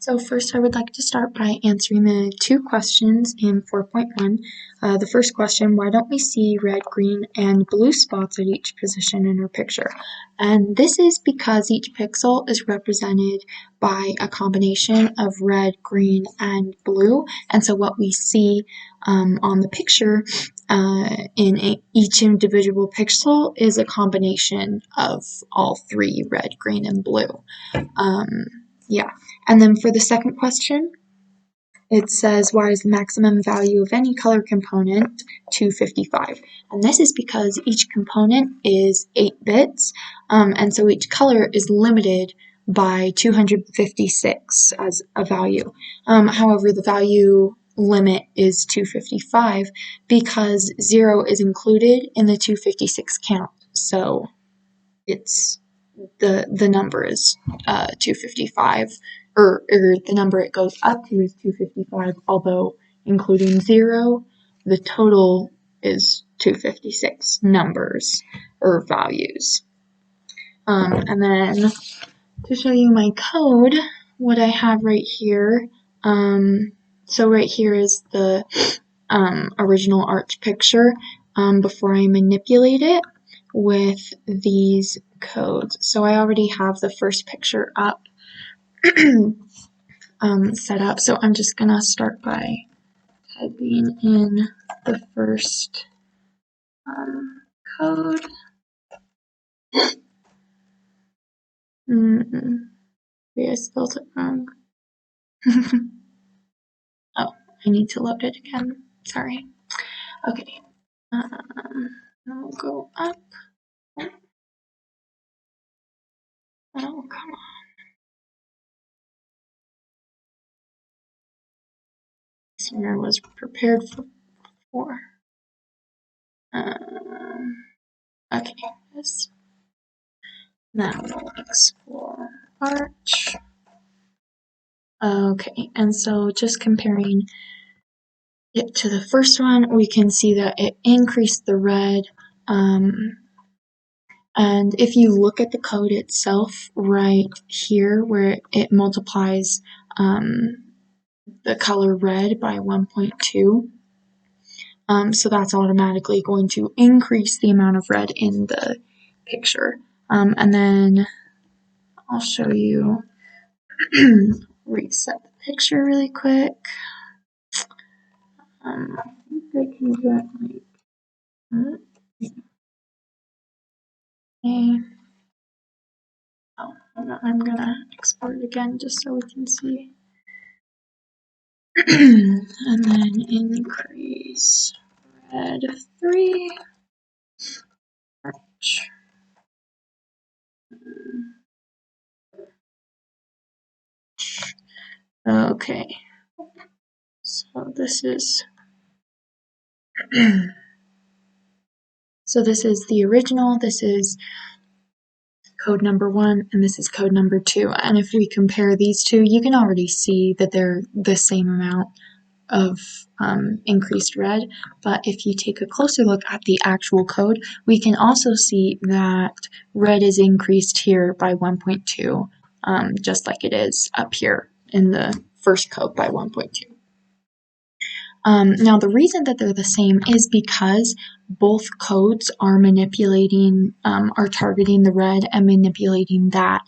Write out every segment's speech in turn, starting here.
So first I would like to start by answering the two questions in 4.1. The first question, why don't we see red, green, and blue spots at each position in our picture? And this is because each pixel is represented by a combination of red, green, and blue. And so what we see on the picture in each individual pixel is a combination of all three, red, green, and blue. Yeah, and then for the second question, it says, why is the maximum value of any color component 255? And this is because each component is 8 bits, and so each color is limited by 256 as a value. However, the value limit is 255 because 0 is included in the 256 count, so it's the number is 255, or the number it goes up to is 255, although including 0, the total is 256 numbers or values. And then to show you my code, what I have right here, so right here is the original arch picture before I manipulate it with these codes. So I already have the first picture up set up, so I'm just gonna start by typing in the first code. Maybe I spelled it wrong. Oh, I need to load it again. Sorry. Okay. I'll go up. Oh, come on. Listener was prepared for. Okay, this. Now we'll explore arch. Okay, and so just comparing it to the first one, we can see that it increased the red. And if you look at the code itself right here where it multiplies the color red by 1.2, so that's automatically going to increase the amount of red in the picture. And then I'll show you, reset the picture really quick. I think I can do it like, okay. Oh, I'm gonna export it again just so we can see. And then increase red 3, arch. Okay, so this is the original, this is code number 1, and this is code number 2. And if we compare these two, you can already see that they're the same amount of increased red. But if you take a closer look at the actual code, we can also see that red is increased here by 1.2, just like it is up here in the first code by 1.2. Now the reason that they're the same is because both codes are manipulating, are targeting the red and manipulating that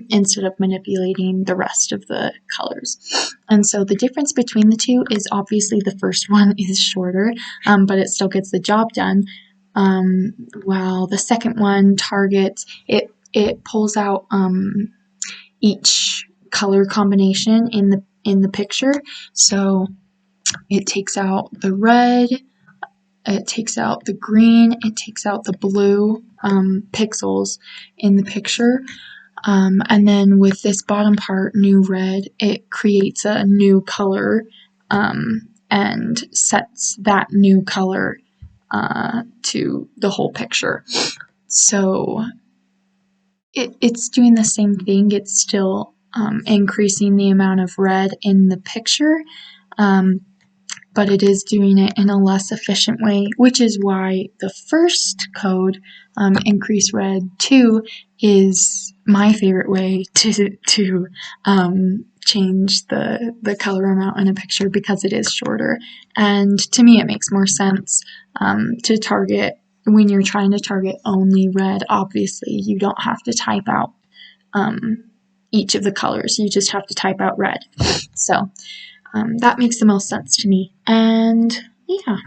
instead of manipulating the rest of the colors. And so the difference between the two is obviously the first one is shorter, but it still gets the job done, while the second one targets, it pulls out each color combination in the picture. So it takes out the red, it takes out the green, it takes out the blue pixels in the picture. And then with this bottom part, new red, it creates a new color and sets that new color to the whole picture. So it's doing the same thing. It's still increasing the amount of red in the picture, but it is doing it in a less efficient way, which is why the first code, increase red 2, is my favorite way to change the color amount in a picture because it is shorter. And to me, it makes more sense to target when you're trying to target only red. Obviously, you don't have to type out each of the colors. You just have to type out red. So that makes the most sense to me. And yeah.